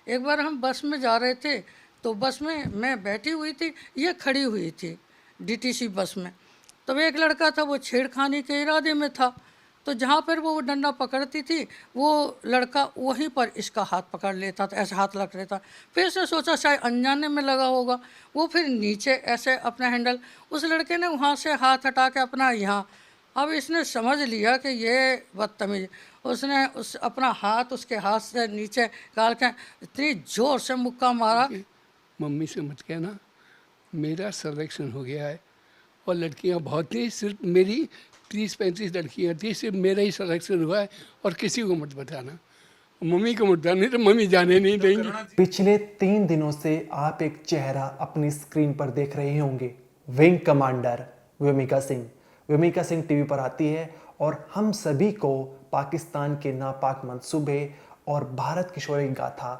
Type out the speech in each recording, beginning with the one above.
एक बार हम बस में जा रहे थे, तो बस में मैं बैठी हुई थी, ये खड़ी हुई थी डीटीसी बस में। तब एक लड़का था, वो छेड़खानी के इरादे में था, तो जहाँ पर वो डंडा पकड़ती थी वो लड़का वहीं पर इसका हाथ पकड़ लेता था, ऐसे हाथ लग लेता। फिर इसने सोचा शायद अनजाने में लगा होगा, वो फिर नीचे ऐसे अपना हैंडल, उस लड़के ने वहाँ से हाथ हटा के अपना यहाँ, अब इसने समझ लिया कि ये बदतमीज, उसने उस अपना हाथ उसके हाथ से नीचे गाल के इतनी जोर से मुक्का मारा। मम्मी से मत कहना मेरा सिलेक्शन हो गया है, और लड़कियां बहुत थी, सिर्फ मेरी 30-35 लड़कियां थी, सिर्फ मेरा ही सिलेक्शन हुआ है, और किसी को मत बताना, मम्मी को मत बताना, नहीं तो मम्मी जाने नहीं देंगी। पिछले 3 दिनों से आप एक चेहरा अपनी स्क्रीन पर देख रहे होंगे, wing commander Vyomika Singh. Vyomika Singh TV पर आती है और हम सभी को पाकिस्तान के नापाक मंसूबे और भारत की शौर्य गाथा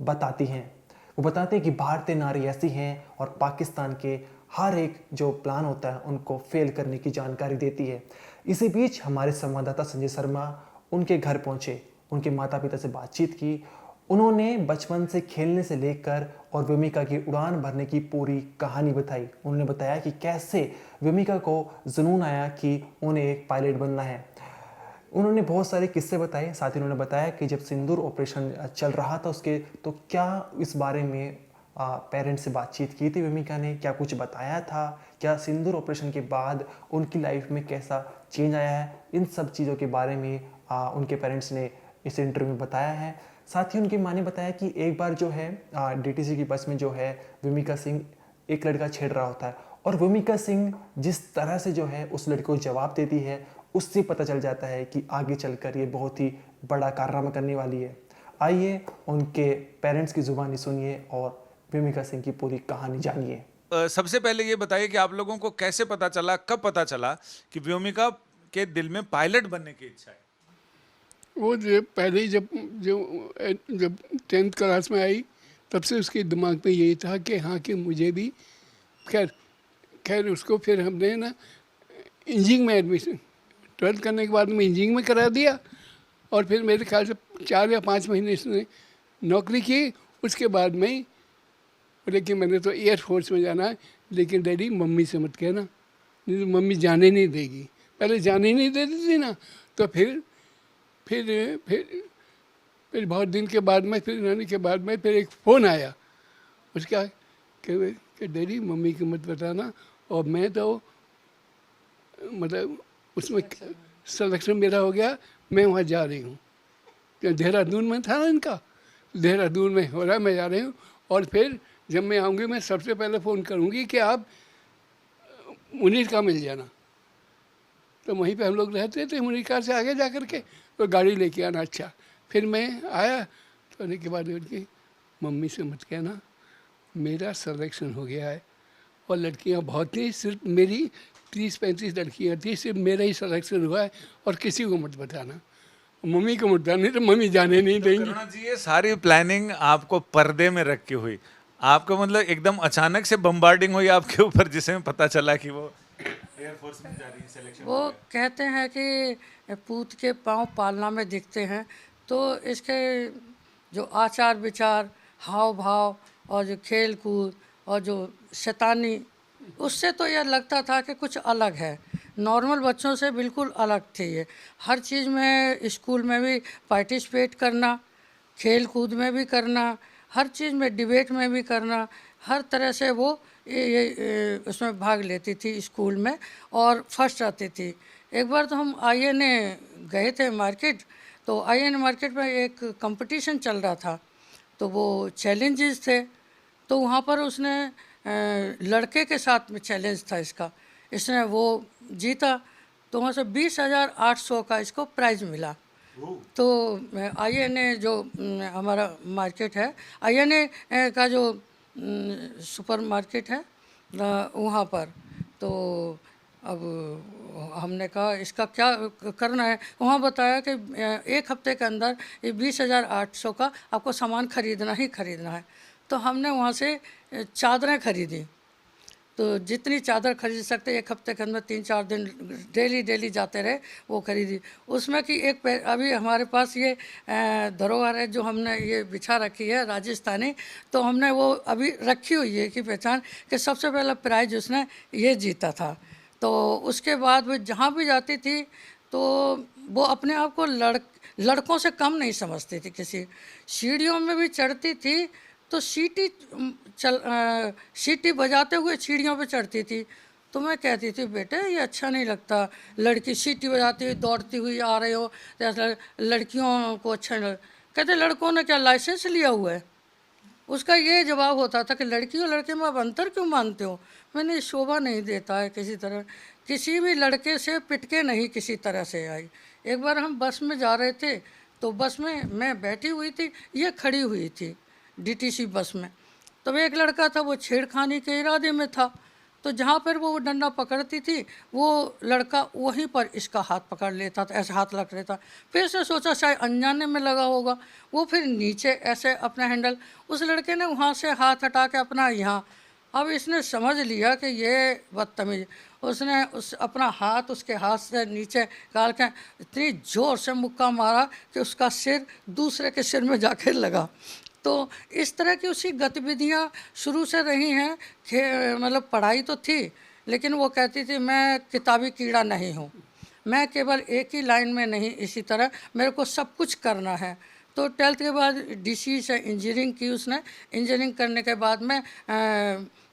बताती हैं। वो बताते हैं कि भारतीय नारी ऐसी हैं और पाकिस्तान के हर एक जो प्लान होता है उनको फेल करने की जानकारी देती है। इसी बीच हमारे संवाददाता संजय शर्मा उनके घर पहुंचे, उनके माता पिता से बातचीत की। उन्होंने बचपन से खेलने से लेकर और व्योमिका की उड़ान भरने की पूरी कहानी बताई। उन्होंने बताया कि कैसे व्योमिका को जुनून आया कि उन्हें एक पायलट बनना है। उन्होंने बहुत सारे किस्से बताए, साथ ही उन्होंने बताया कि जब सिंदूर ऑपरेशन चल रहा था उसके, तो क्या इस बारे में पेरेंट्स से बातचीत की थी व्योमिका ने, क्या कुछ बताया था, क्या सिंदूर ऑपरेशन के बाद उनकी लाइफ में कैसा चेंज आया है, इन सब चीज़ों के बारे में उनके पेरेंट्स ने इस इंटरव्यू में बताया है। साथ ही उनकी माँ ने बताया कि एक बार जो है डीटीसी की बस में जो है व्योमिका सिंह एक लड़का छेड़ रहा होता है, और व्योमिका सिंह जिस तरह से जो है उस लड़के को जवाब देती है, उससे पता चल जाता है कि आगे चलकर ये बहुत ही बड़ा कारनामा करने वाली है। आइए उनके पेरेंट्स की जुबानी सुनिए और व्योमिका सिंह की पूरी कहानी जानिए। सबसे पहले ये बताइए कि आप लोगों को कैसे पता चला, कब पता चला कि व्योमिका के दिल में पायलट बनने की इच्छा है? वो जो पहले ही जब 10th क्लास में आई, तब से उसके दिमाग में यही था कि हाँ कि मुझे भी, खैर उसको फिर हमने ना इंजीनियरिंग में एडमिशन, 12th करने के बाद में इंजीनियरिंग में करा दिया, और फिर मेरे ख्याल से 4 या 5 महीने इसने नौकरी की। उसके बाद में बोले कि मैंने तो एयरफोर्स में जाना है, लेकिन डैडी मम्मी से मत कहना, नहीं तो मम्मी जाने नहीं देगी। पहले जाने नहीं देती थी ना, तो फिर बहुत दिन के बाद में, फिर रहने के बाद में फिर एक फ़ोन आया उसका कि डैडी मम्मी को मत बताना, और मैं तो मतलब उसमें सिलेक्शन मेरा हो गया, मैं वहाँ जा रही हूँ। देहरादून में था ना इनका, देहरादून में हो रहा है, मैं जा रही हूँ, और फिर जब मैं आऊँगी मैं सबसे पहले फ़ोन करूँगी कि आप मुनीर का मिल जाना। तो वहीं पे हम लोग रहते थे, मुनीर का से आगे जा कर के तो गाड़ी लेके आना। अच्छा, फिर मैं आया, तो आने के बाद उनकी मम्मी से मत कहना मेरा सिलेक्शन हो गया है, और लड़कियां बहुत थी, सिर्फ मेरी 30-35 लड़कियां थी, सिर्फ मेरा ही सिलेक्शन हुआ है, और किसी को मत बताना, मम्मी को मत बताना, नहीं तो मम्मी जाने नहीं देंगी। करुणा जी, ये सारी प्लानिंग आपको पर्दे में रख के हुई, आपको मतलब एकदम अचानक से बम्बार्डिंग हुई आपके ऊपर, जिसमें पता चला कि वो एयरफोर्स में जा रही है, सिलेक्शन वो कहते हैं कि पूत के पाँव पालना में दिखते हैं, तो इसके जो आचार विचार, हाव भाव और जो खेल कूद और जो शैतानी, उससे तो यह लगता था कि कुछ अलग है, नॉर्मल बच्चों से बिल्कुल अलग थे ये। हर चीज़ में, स्कूल में भी पार्टिसिपेट करना, खेल कूद में भी करना, हर चीज़ में, डिबेट में भी करना, हर तरह से वो उसमें भाग लेती थी स्कूल में और फर्स्ट आती थी। एक बार तो हम आईएनए गए थे मार्केट, तो आईएनए मार्केट में एक कंपटीशन चल रहा था, तो वो चैलेंजेस थे, तो वहाँ पर उसने लड़के के साथ में चैलेंज था इसका, इसने वो जीता, तो वहाँ से 20,800 का इसको प्राइज़ मिला। तो आईएनए जो हमारा मार्केट है, आईएनए का जो सुपर मार्केट है वहाँ पर, तो अब हमने कहा इसका क्या करना है। वहाँ बताया कि एक हफ्ते के अंदर ये 20,800 का आपको सामान खरीदना ही खरीदना है। तो हमने वहाँ से चादरें खरीदी, तो जितनी चादर खरीद सकते एक हफ्ते के अंदर 3-4 दिन डेली जाते रहे, वो खरीदी। उसमें कि अभी हमारे पास ये धरोहर है जो हमने ये बिछा रखी है राजस्थानी, तो हमने वो अभी रखी हुई है कि पहचान कि सबसे पहला प्राइज उसने ये जीता था। तो उसके बाद वो जहाँ भी जाती थी तो वो अपने आप को लड़कों से कम नहीं समझती थी। किसी सीढ़ियों में भी चढ़ती थी तो सीटी बजाते हुए सीढ़ियों पे चढ़ती थी। तो मैं कहती थी बेटे ये अच्छा नहीं लगता, लड़की सीटी बजाती हुई दौड़ती हुई आ रहे हो, तो ऐसा लड़कियों को अच्छा नहीं लगता। कहते लड़कों ने क्या लाइसेंस लिया हुआ है? उसका ये जवाब होता था कि लड़की और लड़के में आप अंतर क्यों मानते हो? मैंने शोभा नहीं देता है किसी तरह, किसी भी लड़के से पिटके नहीं किसी तरह से आई। एक बार हम बस में जा रहे थे तो बस में मैं बैठी हुई थी, ये खड़ी हुई थी डीटीसी बस में। तब एक लड़का था वो छेड़खानी के इरादे में था, तो जहाँ पर वो डंडा पकड़ती थी वो लड़का वहीं पर इसका हाथ पकड़ लेता था, ऐसे हाथ लग लेता। फिर से सोचा शायद अनजाने में लगा होगा, वो फिर नीचे ऐसे अपना हैंडल, उस लड़के ने वहाँ से हाथ हटा के अपना यहाँ, अब इसने समझ लिया कि ये बदतमीज, उसने अपना हाथ उसके हाथ से नीचे डाल के इतनी ज़ोर से मुक्का मारा कि उसका सिर दूसरे के सिर में जाकर लगा। तो इस तरह की उसकी गतिविधियाँ शुरू से रही हैं। मतलब पढ़ाई तो थी, लेकिन वो कहती थी मैं किताबी कीड़ा नहीं हूँ, मैं केवल एक ही लाइन में नहीं, इसी तरह मेरे को सब कुछ करना है। तो 12th के बाद डीसी से इंजीनियरिंग की उसने। इंजीनियरिंग करने के बाद में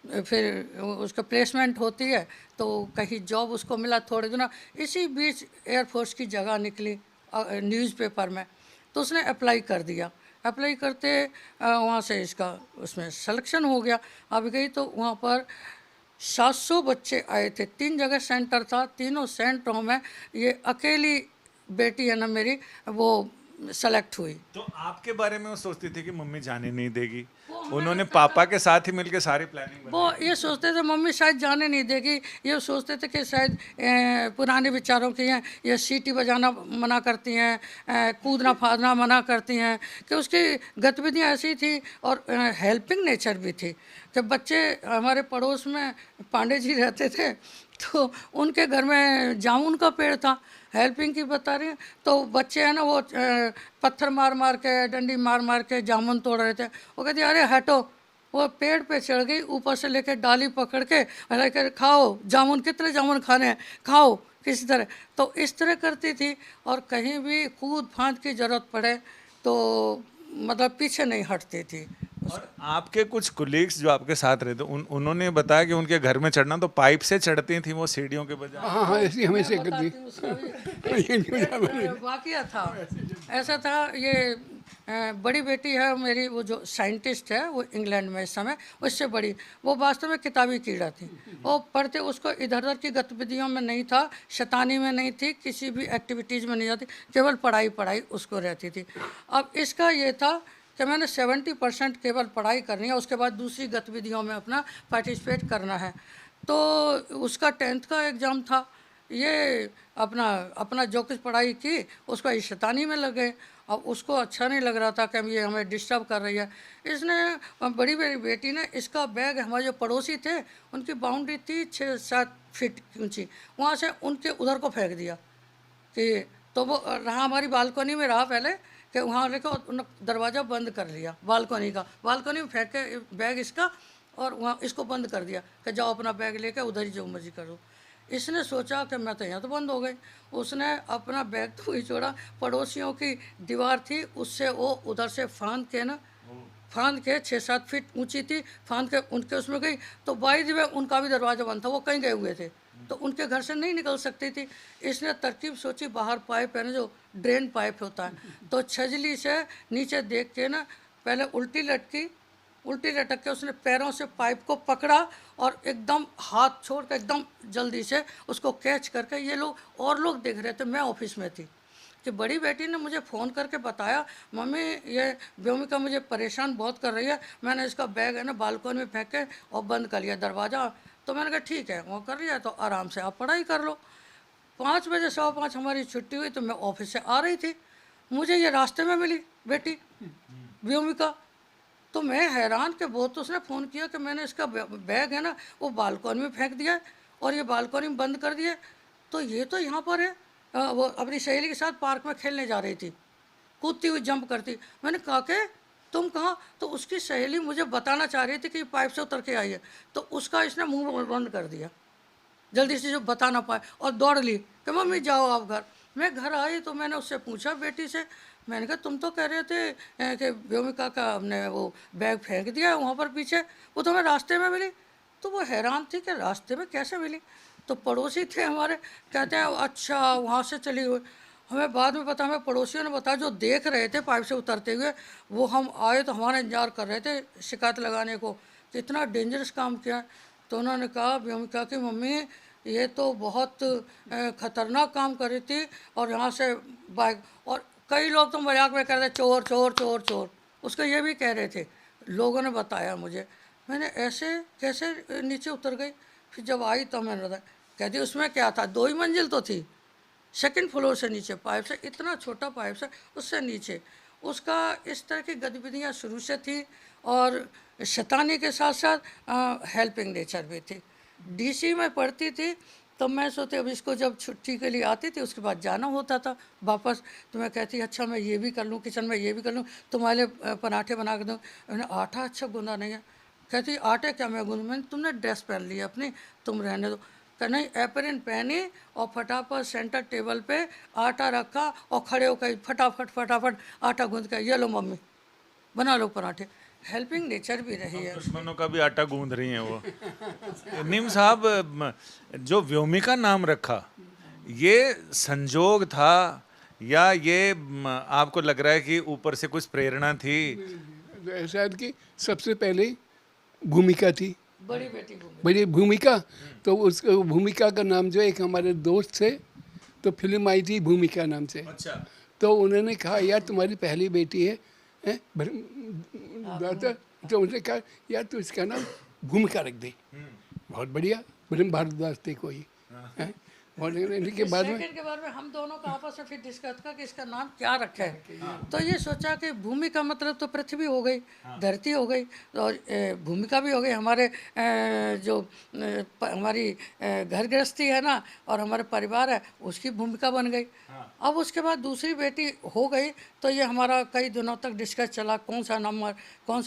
फिर उसका प्लेसमेंट होती है तो कहीं जॉब उसको मिला थोड़े दिनों। इसी बीच एयरफोर्स की जगह निकली न्यूज़पेपर में, तो उसने अप्लाई कर दिया। अप्लाई करते वहाँ से इसका उसमें सिलेक्शन हो गया। अब गई तो वहाँ पर 700 बच्चे आए थे, 3 जगह सेंटर था, तीनों सेंटरों में ये अकेली बेटी है ना मेरी वो सेलेक्ट हुई। तो आपके बारे में वो सोचती थी कि मम्मी जाने नहीं देगी? उन्होंने पापा के साथ ही मिलकर सारी प्लानिंग वो ये सोचते थे मम्मी शायद जाने नहीं देगी, ये सोचते थे कि शायद पुराने विचारों की हैं, ये सीटी बजाना मना करती हैं, कूदना फादना मना करती हैं, कि उसकी गतिविधियाँ ऐसी थी और हेल्पिंग नेचर भी थी। जब बच्चे हमारे पड़ोस में पांडे जी रहते थे तो उनके घर में जामुन का पेड़ था, हेल्पिंग की बता रही हैं, तो बच्चे हैं ना वो पत्थर मार मार के डंडी मार मार के जामुन तोड़ रहे थे। वो कहती अरे हटो, वो पेड़ पे चढ़ गई, ऊपर से लेकर डाली पकड़ के लेकर खाओ जामुन, कितने जामुन खाने हैं खाओ किसी तरह। तो इस तरह करती थी और कहीं भी कूद फांद की ज़रूरत पड़े तो मतलब पीछे नहीं हटती थी। और आपके कुछ कोलीग्स जो आपके साथ रहते उन्होंने बताया कि उनके घर में चढ़ना तो पाइप से चढ़ती थी वो सीढ़ियों के बजाय। हाँ हाँ ऐसी हमेशा करती। वाकया था, ऐसा था। ये बड़ी बेटी है मेरी, वो जो साइंटिस्ट है वो इंग्लैंड में इस समय, उससे बड़ी, वो वास्तव में किताबी कीड़ा थी। वो पढ़ते, उसको इधर उधर की गतिविधियों में नहीं था, शैतानी में नहीं थी, किसी भी एक्टिविटीज़ में नहीं जाती, केवल पढ़ाई उसको रहती थी। अब इसका ये था कि मैंने 70% केवल पढ़ाई करनी है, उसके बाद दूसरी गतिविधियों में अपना पार्टिसिपेट करना है। तो उसका 10th का एग्ज़ाम था, ये अपना जो कुछ पढ़ाई की उसको इस शैतानी में लग गए। अब उसको अच्छा नहीं लग रहा था कि ये हमें डिस्टर्ब कर रही है। इसने बड़ी बेटी ने इसका बैग, हमारे जो पड़ोसी थे उनकी बाउंड्री थी 6-7 फीट ऊंची, वहाँ से उनके उधर को फेंक दिया कि, तो वो रहा हमारी बालकनी में रहा पहले कि वहाँ लेकर दरवाज़ा बंद कर लिया बालकनी का, बालकनी में फेंक के बैग इसका और वहाँ इसको बंद कर दिया कि जाओ अपना बैग लेकर उधर ही जो मर्जी करो। इसने सोचा कि मैं तो यहाँ तो बंद हो गई। उसने अपना बैग तो ही छोड़ा, पड़ोसियों की दीवार थी उससे वो उधर से फांद के 6-7 फीट ऊंची थी, फांद के उनके उसमें गई। तो बाई द वे उनका भी दरवाज़ा बंद था, वो कहीं गए हुए थे तो उनके घर से नहीं निकल सकती थी। इसने तरकीब सोची, बाहर पाइप है ना जो ड्रेन पाइप होता है, तो छजली से नीचे देख के ना पहले उल्टी लटक के उसने पैरों से पाइप को पकड़ा और एकदम हाथ छोड़ के एकदम जल्दी से उसको कैच करके, ये लोग देख रहे थे, मैं ऑफिस में थी, कि बड़ी बेटी ने मुझे फ़ोन करके बताया मम्मी ये व्योमिका मुझे परेशान बहुत कर रही है, मैंने इसका बैग है ना बालकनी में फेंक के और बंद कर लिया दरवाज़ा। तो मैंने कहा ठीक है, वो कर लिया तो आराम से आप पढ़ाई कर लो। 5 बजे 5:15 हमारी छुट्टी हुई तो मैं ऑफिस से आ रही थी, मुझे ये रास्ते में मिली बेटी व्योमिका। तो मैं हैरान कि वो तो उसने फ़ोन किया कि मैंने इसका बैग है ना वो बालकनी में फेंक दिया है और ये बालकनी में बंद कर दिया है। तो ये तो यहाँ पर है। वो अपनी सहेली के साथ पार्क में खेलने जा रही थी, कूदती हुई जंप करती। मैंने कहा कि तुम कहाँ? तो उसकी सहेली मुझे बताना चाह रही थी कि पाइप से उतर के आई है, तो उसका इसने मुंह बंद कर दिया जल्दी से, जो बता ना पाए, और दौड़ ली कि मम्मी जाओ आप घर। मैं घर आई तो मैंने उससे पूछा बेटी से, मैंने कहा तुम तो कह रहे थे कि व्योमिका का हमने वो बैग फेंक दिया है वहाँ पर पीछे, वो तो हमें रास्ते में मिली। तो वो हैरान थी कि रास्ते में कैसे मिली। तो पड़ोसी थे हमारे, कहते हैं अच्छा वहाँ से चली हुई। हमें बाद में पता, हमें पड़ोसियों ने बताया जो देख रहे थे पाइप से उतरते हुए, वो हम आए तो हमारा इंतजार कर रहे थे शिकायत लगाने को कि इतना डेंजरस काम किया। तो उन्होंने कहा व्योमिका की मम्मी ये तो बहुत ख़तरनाक काम कर रही थी, और यहाँ से बाइक, और कई लोग तो मजाक में कह रहे थे चोर चोर चोर चोर, उसको ये भी कह रहे थे। लोगों ने बताया मुझे, मैंने ऐसे कैसे नीचे उतर गई। फिर जब आई तो मैंने बताया, कहती उसमें क्या था, 2 ही मंजिल तो थी, सेकंड फ्लोर से नीचे पाइप से, इतना छोटा पाइप से उससे नीचे। उसका इस तरह की गतिविधियाँ शुरू से थी, और शैतानी के साथ साथ हेल्पिंग नेचर भी थी। डीसी में पढ़ती थी तो मैं सोचती अब इसको जब छुट्टी के लिए आती थी उसके बाद जाना होता था वापस, तो मैं कहती अच्छा मैं ये भी कर लूँ, किचन में ये भी कर लूँ, तुम्हारे लिए पराठे बना के दूँ। मैंने आटा अच्छा गूंदा नहीं है। कहती आटे क्या मैं गूंदूँ? मैंने तुमने ड्रेस पहन ली अपनी, तुम रहने दो। कहा नहीं, एपरन पहनी और फटाफट सेंटर टेबल पे आटा रखा और खड़े होकर फटाफट फटाफट आटा गूंद के, ये लो मम्मी बना लो पराठे। हेल्पिंग नेचर भी रही है। दुश्मनों का भी आटा गूंद रही हैं वो। नीम साहब, जो व्योमिका नाम रखा, ये संजोग था या ये आपको लग रहा है कि ऊपर से कुछ प्रेरणा थी? ऐसा है कि सबसे पहले भूमिका थी, बड़ी बेटी भूमि। बड़ी भूमिका। तो उस भूमिका का नाम जो एक हमारे दोस्त थे, तो फिल्म आई थी भूमिका नाम से। अच्छा। तो उन्होंने कहा यार तुम्हारी पहली बेटी है, हैं दादा, तो उन्होंने कहा यार तो इसका नाम भूमिका रख दे। बहुत बढ़िया, ब्रह्म भारद्वाज थे कोई, हैं? और इनके बाद में सेकंड के बारे में हम दोनों का आपस में फिर डिस्कस का कि इसका नाम क्या रखा है। तो ये सोचा कि भूमि का मतलब तो पृथ्वी हो गई, धरती हो गई, और भूमिका भी हो गई हमारे जो हमारी घर गृहस्थी है ना और हमारे परिवार है उसकी भूमिका बन गई। अब उसके बाद दूसरी बेटी हो गई तो ये हमारा कई दिनों तक डिस्कस चला कौन सा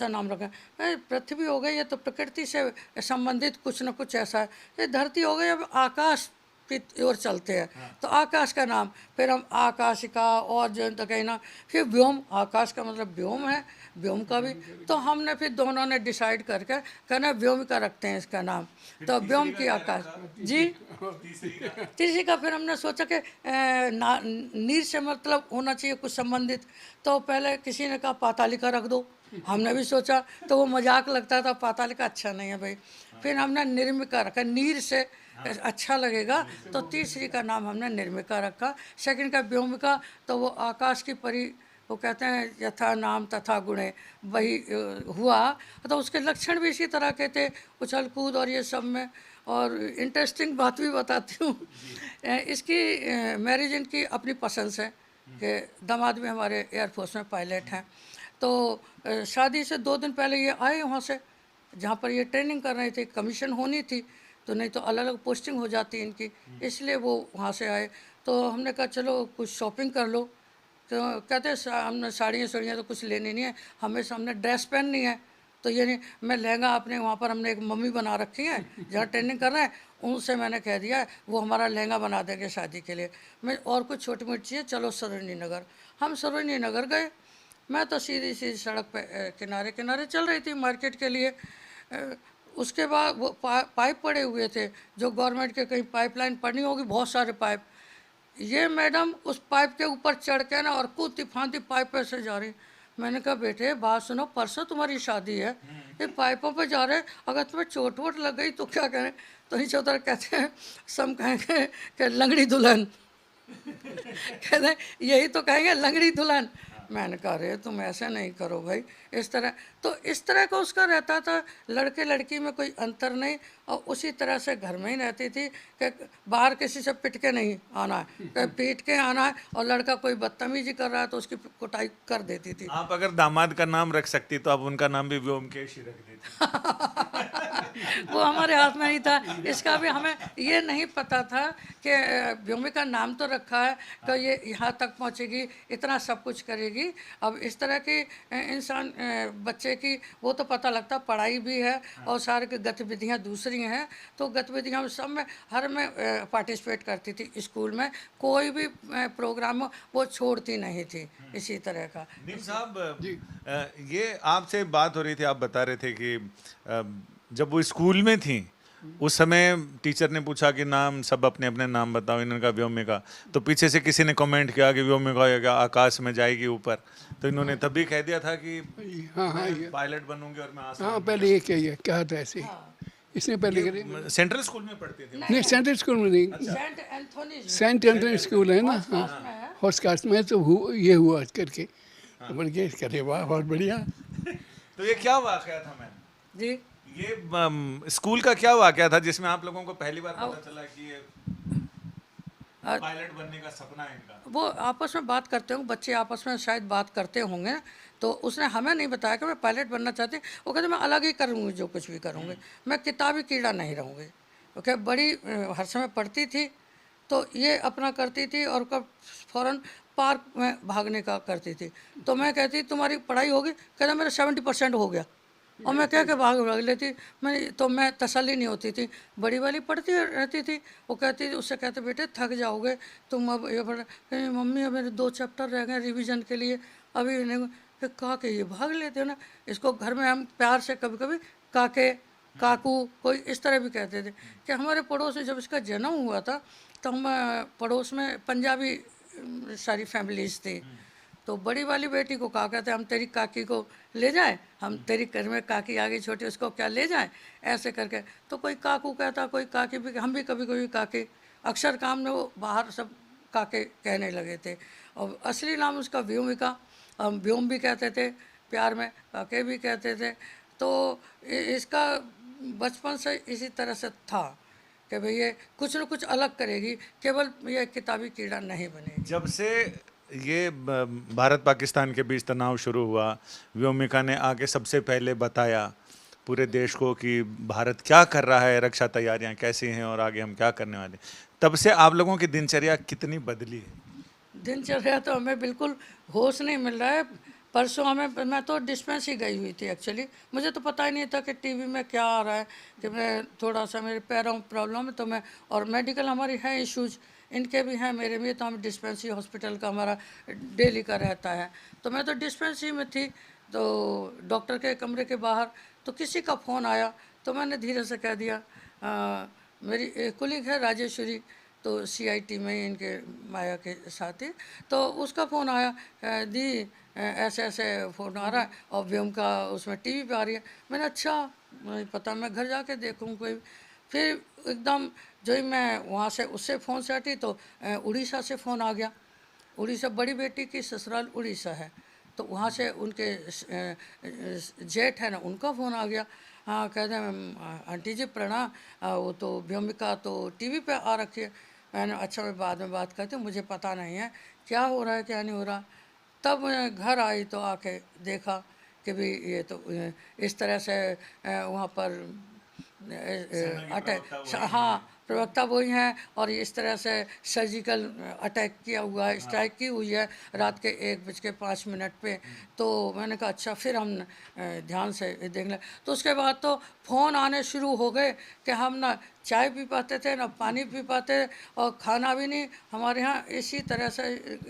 नाम रखें। पृथ्वी हो गई, ये तो प्रकृति से संबंधित कुछ न कुछ ऐसा है। ये धरती हो गई, अब आकाश की ओर चलते हैं। तो आकाश का नाम फिर हम आकाशिका और जो तो कहीं ना, फिर व्योम, आकाश का मतलब व्योम है, व्योम का भी। तो हमने फिर दोनों ने डिसाइड करके कहना व्योमिका रखते हैं इसका नाम। तो व्योम की आकाश जी। तीसरी का फिर हमने सोचा कि नीर से मतलब होना चाहिए कुछ संबंधित। तो पहले किसी ने कहा पातालिका रख दो, हमने भी सोचा, तो वो मजाक लगता था, पातालिका अच्छा नहीं है भाई। फिर हमने निर्मिका रखा, नीर से अच्छा लगेगा, तो तीसरी का नाम हमने निर्मिका रखा। सेकंड का व्योमिका, तो वो आकाश की परी, वो कहते हैं यथा नाम तथा गुणे, वही हुआ। तो उसके लक्षण भी इसी तरह के थे, उछल कूद और ये सब में। और इंटरेस्टिंग बात भी बताती हूँ, इसकी मैरिज इनकी अपनी पसंद से, कि दामाद भी हमारे एयरफोर्स में पायलट हैं। तो शादी से 2 दिन पहले ये आए वहाँ से, जहाँ पर ये ट्रेनिंग कर रहे थे, कमीशन होनी थी, तो नहीं तो अलग अलग पोस्टिंग हो जाती इनकी, इसलिए वो वहाँ से आए। तो हमने कहा चलो कुछ शॉपिंग कर लो। तो कहते हमने साड़ियाँ तो कुछ लेनी नहीं है, हमें हमने ड्रेस पहननी है। तो ये नहीं, मैं लहंगा अपने वहाँ पर हमने एक मम्मी बना रखी है जहाँ ट्रेनिंग कर रहे हैं, उनसे मैंने कह दिया वो हमारा लहंगा बना देंगे शादी के लिए। मैं और कुछ छोटी मोटी चीज़ें, चलो सरोजनी नगर। हम सरोजनी नगर गए। मैं तो सीधी सड़क पे किनारे किनारे चल रही थी मार्केट के लिए। उसके बाद वो पाइप पड़े हुए थे, जो गवर्नमेंट के कहीं पाइपलाइन पड़नी होगी, बहुत सारे पाइप। ये मैडम उस पाइप के ऊपर चढ़ के ना और कूदती फांती पाइप पे से जा रही। मैंने कहा बेटे बात सुनो, परसों तुम्हारी शादी है, ये पाइपों पे जा रहे, अगर तुम्हें चोट वोट लग गई तो क्या करें? तो नीचे उतर कहते हैं, सब कहेंगे कि लंगड़ी दुल्हन कहते हैं, यही तो कहेंगे लंगड़ी दुल्हन। मैंने कहा अरे तुम ऐसे नहीं करो भाई, इस तरह। तो इस तरह का उसका रहता था, लड़के लड़की में कोई अंतर नहीं, और उसी तरह से घर में ही रहती थी कि बाहर किसी से पिट के नहीं आना है, कि पीट के आना है, और लड़का कोई बदतमीजी कर रहा है तो उसकी कुटाई कर देती थी। आप अगर दामाद का नाम रख सकती तो आप उनका नाम भी व्योमकेश ही रख देती। वो हमारे हाथ में नहीं था, इसका भी हमें ये नहीं पता था कि व्योमिका नाम तो रखा है तो ये यहाँ तक पहुँचेगी, इतना सब कुछ करेगी। अब इस तरह की इंसान बच्चे की वो तो पता लगता, पढ़ाई भी है और सारी की गतिविधियाँ दूसरी हैं, तो गतिविधियाँ में सब में हर में पार्टिसिपेट करती थी। स्कूल में कोई भी प्रोग्राम हो वो छोड़ती नहीं थी। इसी तरह का नीम साहब, ये आपसे बात हो रही थी, आप बता रहे थे कि जब वो स्कूल में थी उस समय टीचर ने पूछा कि नाम, सब अपने अपने नाम बताओ, इन्होंने कहा व्योमिका, तो पीछे से किसी ने कमेंट किया कि व्योमिका या आकाश में जाएगी ऊपर, तो इन्होंने तभी कह दिया था कि हाँ हाँ मैं पायलट बनूंगी और मैं आसमान हाँ, पहले ये कहा था ऐसे ही। इसने पहले करे में। सेंट्रल स्कूल में पढ़ती थी। नहीं, सेंट्रल स्कूल में नहीं, Saint Anthony Saint Anthony school है ना, हाँ, हॉर्स कास्ट में तो ये हुआ करके बोल के करे, वाह बहुत बढ़िया। तो ये क्या वाकया था मैम? जी। ये स्कूल का क्या वाकया था जिसमें आप लोगों को पहली बार पता चला कि ये पायलट बनने का सपना है इनका? वो आपस में बात करते होंगे, बच्चे आपस में शायद बात करते होंगे, तो उसने हमें नहीं बताया कि मैं पायलट बनना चाहती। वो कहते मैं अलग ही करूँगी, जो कुछ भी करूँगी, मैं किताबी कीड़ा नहीं रहूँगी। ओके, बड़ी हर समय पढ़ती थी, तो ये अपना करती थी, और कब फ़ौरन पार्क में भागने का करती थी। तो मैं कहती तुम्हारी पढ़ाई होगी? कहता मेरा 70% हो गया, और मैं कह के भाग भाग लेती। मैं तसल्ली नहीं होती थी। बड़ी वाली पढ़ती रहती थी, वो कहती, उससे कहते बेटे थक जाओगे तुम, अब ये पढ़, मम्मी अब मेरे 2 चैप्टर रह गए रिवीजन के लिए, अभी नहीं। फिर कहा कि ये भाग लेते हो ना। इसको घर में हम प्यार से कभी कभी काके, काकू, कोई इस तरह भी कहते थे। कि हमारे पड़ोस में जब इसका जन्म हुआ था तो हम पड़ोस में पंजाबी सारी फैमिलीज थी, तो बड़ी वाली बेटी को कहा कहते हम तेरी काकी को ले जाएं, हम तेरी घर में काकी आ गई छोटी, उसको क्या ले जाएं, ऐसे करके। तो कोई काकू कहता, कोई काकी भी, हम भी कभी कभी काकी, अक्सर काम में वो बाहर सब काके कहने लगे थे। और असली नाम उसका व्योमिका, हम व्योम भी कहते थे प्यार में, काके भी कहते थे। तो इसका बचपन से इसी तरह से था कि भाई ये कुछ न कुछ अलग करेगी, केवल ये किताबी कीड़ा नहीं बनेगी। जब से ये भारत पाकिस्तान के बीच तनाव शुरू हुआ, व्योमिका ने आगे सबसे पहले बताया पूरे देश को कि भारत क्या कर रहा है, रक्षा तैयारियां कैसी हैं और आगे हम क्या करने वाले। तब से आप लोगों की दिनचर्या कितनी बदली है? दिनचर्या तो हमें बिल्कुल होश नहीं मिल रहा है। परसों मैं तो डिस्पेंस ही गई हुई थी एक्चुअली, मुझे तो पता ही नहीं था कि टीवी में क्या आ रहा है, कि मैं थोड़ा सा मेरे पैरों में प्रॉब्लम है, तो मैं, और मेडिकल हमारी है इश्यूज, इनके भी हैं मेरे भी, तो हम डिस्पेंसरी हॉस्पिटल का हमारा डेली का रहता है। तो मैं तो डिस्पेंसरी में थी, तो डॉक्टर के कमरे के बाहर तो किसी का फ़ोन आया, तो मैंने धीरे से कह दिया मेरी कुलीग है राजेश्वरी, तो CIT में इनके माया के साथी, तो उसका फ़ोन आया, दी ऐसे ऐसे फ़ोन आ रहा है और व्योम का उसमें टीवी पे आ रही है। मैंने अच्छा नहीं पता, मैं घर जाके देखूँ कोई। फिर एकदम जो ही मैं वहाँ से उससे फ़ोन से हटी तो उड़ीसा से फ़ोन आ गया। उड़ीसा, बड़ी बेटी की ससुराल उड़ीसा है, तो वहाँ से उनके जेठ है ना, उनका फ़ोन आ गया। हाँ, कहते हैं आंटी जी प्रणाम, वो तो व्योमिका तो टीवी पे आ रखी है। मैंने अच्छा मैं बाद में बात करती हूँ, मुझे पता नहीं है क्या हो रहा है क्या नहीं हो रहा। तब मैं घर आई तो आके देखा कि भी ये तो इस तरह से वहाँ पर अटैक, हाँ प्रवक्ता वही हैं, और इस तरह से सर्जिकल अटैक किया हुआ है, स्ट्राइक की हुई है रात के 1:05 पे। तो मैंने कहा अच्छा, फिर हम ध्यान से देख लें। तो उसके बाद तो फ़ोन आने शुरू हो गए कि हम ना चाय पी पाते थे ना पानी पी पाते, और खाना भी नहीं। हमारे यहाँ इसी तरह से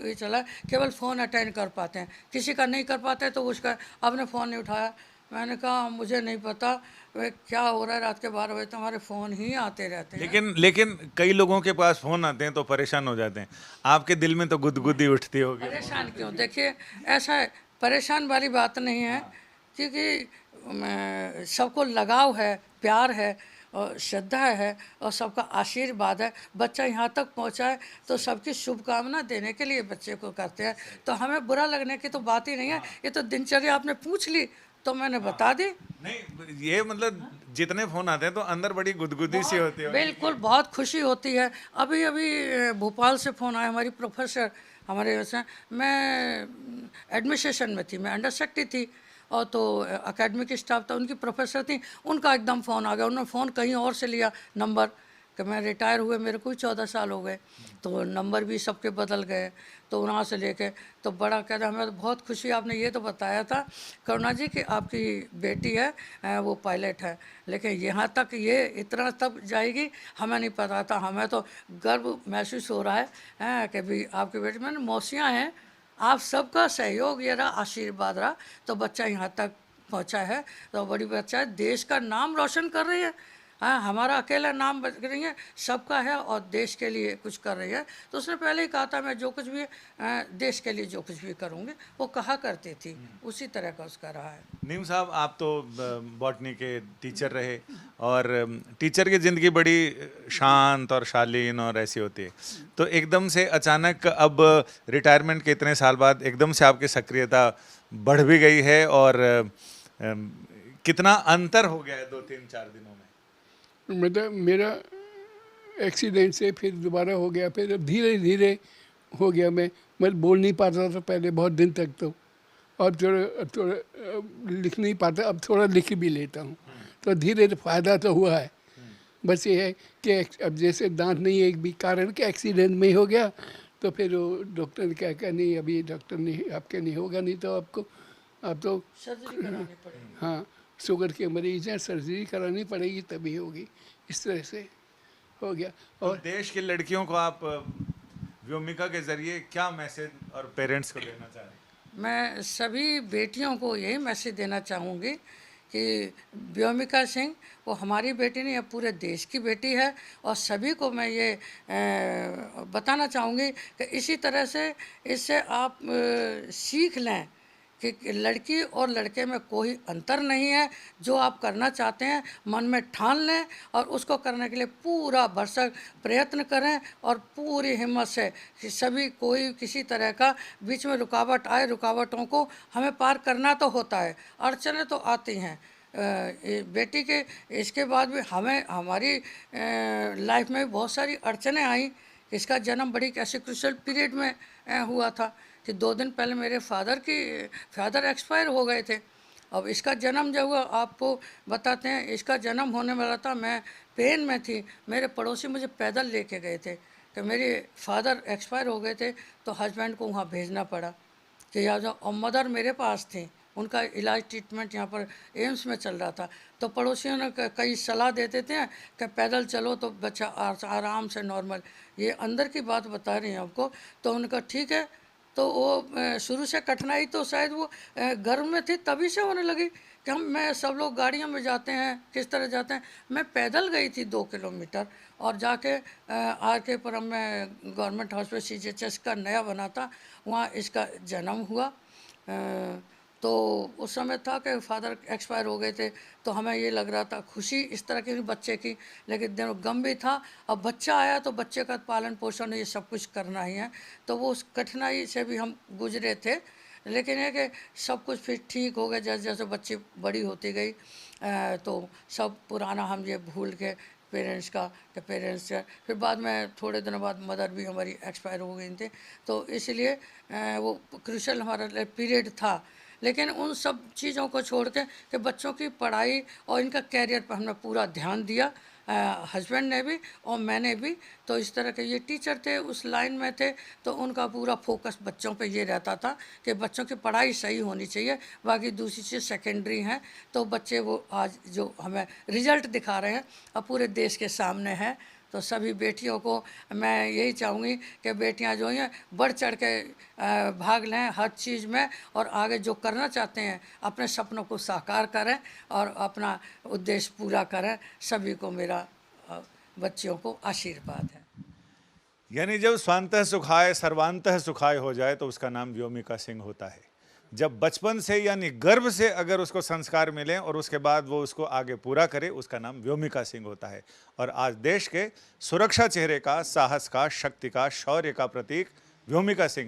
ये चला, केवल फ़ोन अटेंड कर पाते हैं, किसी का नहीं कर पाते तो उसका आपने फ़ोन नहीं उठाया। मैंने कहा मुझे नहीं पता वे क्या हो रहा है, रात के 12 बजे तो हमारे फ़ोन ही आते रहते हैं। लेकिन कई लोगों के पास फ़ोन आते हैं तो परेशान हो जाते हैं, आपके दिल में तो गुदगुदी उठती होगी। परेशान क्यों? देखिए ऐसा है, परेशान वाली बात नहीं है, क्योंकि सबको लगाव है, प्यार है, और श्रद्धा है और सबका आशीर्वाद है। बच्चा यहाँ तक पहुँचा है तो सबकी शुभकामना देने के लिए बच्चे को करते हैं। तो हमें बुरा लगने की तो बात ही नहीं है, ये तो दिनचर्या आपने पूछ ली तो मैंने बता दी। नहीं, ये मतलब जितने फोन आते हैं तो अंदर बड़ी गुदगुदी सी होती है। बिल्कुल, बहुत खुशी होती है। अभी अभी भोपाल से फ़ोन आया, हमारी प्रोफेसर हमारे वैसे, मैं एडमिनिस्ट्रेशन में थी, मैं अंडर सेक्रेटरी थी और तो एकेडमिक स्टाफ था, उनकी प्रोफेसर थी, उनका एकदम फ़ोन आ गया। उन्होंने फ़ोन कहीं और से लिया नंबर कि मैं रिटायर हुए मेरे को ही 14 साल हो गए, तो नंबर भी सबके बदल गए, तो वहाँ से लेके तो बड़ा कहता हमें तो बहुत खुशी, आपने ये तो बताया था करुणा जी कि आपकी बेटी है वो पायलट है, लेकिन यहाँ तक ये इतना तब जाएगी हमें नहीं पता था। हमें तो गर्व महसूस हो रहा है कि भी आपकी बेटी, मैंने मौसियाँ हैं, आप सबका सहयोग ये रहा, आशीर्वाद रहा तो बच्चा यहाँ तक पहुँचा है। तो बड़ी बच्चा है, देश का नाम रोशन कर रही है। हाँ, हमारा अकेला नाम बच रही है, सबका है और देश के लिए कुछ कर रही है। तो उसने पहले ही कहा था मैं जो कुछ भी देश के लिए जो कुछ भी करूँगी, वो कहा करती थी, उसी तरह का उसका रहा है। नीम साहब, आप तो बॉटनी के टीचर रहे और टीचर की ज़िंदगी बड़ी शांत और शालीन और ऐसी होती है, तो एकदम से अचानक अब रिटायरमेंट के इतने साल बाद एकदम से आपकी सक्रियता बढ़ भी गई है और कितना अंतर हो गया है 2-3-4 दिनों में? मतलब मेरा एक्सीडेंट से फिर दोबारा हो गया, फिर अब धीरे धीरे हो गया। मैं बोल नहीं पाता था पहले बहुत दिन तक, तो और थोड़ा थोड़ा लिख नहीं पाता, अब थोड़ा लिख भी लेता हूँ, तो धीरे धीरे फ़ायदा तो हुआ है। बस ये है कि अब जैसे दांत नहीं एक भी कारण के एक्सीडेंट में हो गया, तो फिर वो डॉक्टर ने क्या कहा, नहीं अभी डॉक्टर नहीं आपके नहीं होगा, नहीं तो आपको अब तो सर्जरी करानी पड़ेगी। हाँ शुगर के मरीज हैं, सर्जरी करानी पड़ेगी तभी होगी, इस तरह से हो गया। और देश की लड़कियों को आप व्योमिका के जरिए क्या मैसेज और पेरेंट्स को देना चाह रहे हैं? मैं सभी बेटियों को यही मैसेज देना चाहूँगी कि व्योमिका सिंह वो हमारी बेटी नहीं, अब पूरे देश की बेटी है। और सभी को मैं ये बताना चाहूँगी कि इसी तरह से इससे आप सीख लें कि लड़की और लड़के में कोई अंतर नहीं है। जो आप करना चाहते हैं मन में ठान लें और उसको करने के लिए पूरा भरसक प्रयत्न करें और पूरी हिम्मत से कि सभी कोई किसी तरह का बीच में रुकावट आए, रुकावटों को हमें पार करना तो होता है, अड़चनें तो आती हैं। बेटी के इसके बाद भी हमें हमारी लाइफ में बहुत सारी अड़चनें आई। इसका जन्म बड़ी ऐसे क्रूशियल पीरियड में हुआ था कि 2 दिन पहले मेरे फादर एक्सपायर हो गए थे। अब इसका जन्म जब हुआ, आपको बताते हैं, इसका जन्म होने वाला था, मैं पेन में थी, मेरे पड़ोसी मुझे पैदल लेके गए थे कि मेरे फादर एक्सपायर हो गए थे, तो हस्बैंड को वहाँ भेजना पड़ा कि यहाँ जाओ। और मदर मेरे पास थी, उनका इलाज ट्रीटमेंट यहाँ पर एम्स में चल रहा था। तो पड़ोसियों ने कई सलाह दे देते हैं कि पैदल चलो तो बच्चा आराम से नॉर्मल, ये अंदर की बात बता रही हैं आपको। तो उनका ठीक है, तो वो शुरू से कठिनाई तो शायद वो घर में थी तभी से होने लगी कि मैं सब लोग गाड़ियों में जाते हैं, किस तरह जाते हैं, मैं पैदल गई थी 2 किलोमीटर और जाके आर के पुरम में गवर्नमेंट हॉस्पिटल CGHS का नया बना था, वहाँ इसका जन्म हुआ। तो उस समय था कि फादर एक्सपायर हो गए थे, तो हमें ये लग रहा था खुशी इस तरह की बच्चे की, लेकिन दिनों गम भी था। अब बच्चा आया तो बच्चे का पालन पोषण ये सब कुछ करना ही है, तो वो उस कठिनाई से भी हम गुजरे थे। लेकिन ये कि सब कुछ फिर ठीक हो गया जैसे जैसे बच्ची बड़ी होती गई, तो सब पुराना हम ये भूल के पेरेंट्स का फिर बाद में थोड़े दिनों बाद मदर भी हमारी एक्सपायर हो गई थी। तो इसलिए वो क्रूशियल हमारा पीरियड था। लेकिन उन सब चीज़ों को छोड़ के कि बच्चों की पढ़ाई और इनका कैरियर पर हमने पूरा ध्यान दिया, हस्बैंड ने भी और मैंने भी। तो इस तरह के ये टीचर थे, उस लाइन में थे, तो उनका पूरा फोकस बच्चों पे ये रहता था कि बच्चों की पढ़ाई सही होनी चाहिए, बाकी दूसरी चीज़ सेकेंडरी हैं। तो बच्चे वो आज जो हमें रिजल्ट दिखा रहे हैं अब पूरे देश के सामने है। तो सभी बेटियों को मैं यही चाहूँगी कि बेटियां जो हैं बढ़ चढ़ के भाग लें हर चीज़ में और आगे जो करना चाहते हैं अपने सपनों को साकार करें और अपना उद्देश्य पूरा करें। सभी को मेरा बच्चियों को आशीर्वाद है। यानी जब स्वांतः सुखाय सर्वांतः सुखाय हो जाए तो उसका नाम व्योमिका सिंह होता है। जब बचपन से यानी गर्भ से अगर उसको संस्कार मिले और उसके बाद वो उसको आगे पूरा करे, उसका नाम व्योमिका सिंह होता है। और आज देश के सुरक्षा चेहरे का, साहस का, शक्ति का, शौर्य का प्रतीक व्योमिका सिंह है।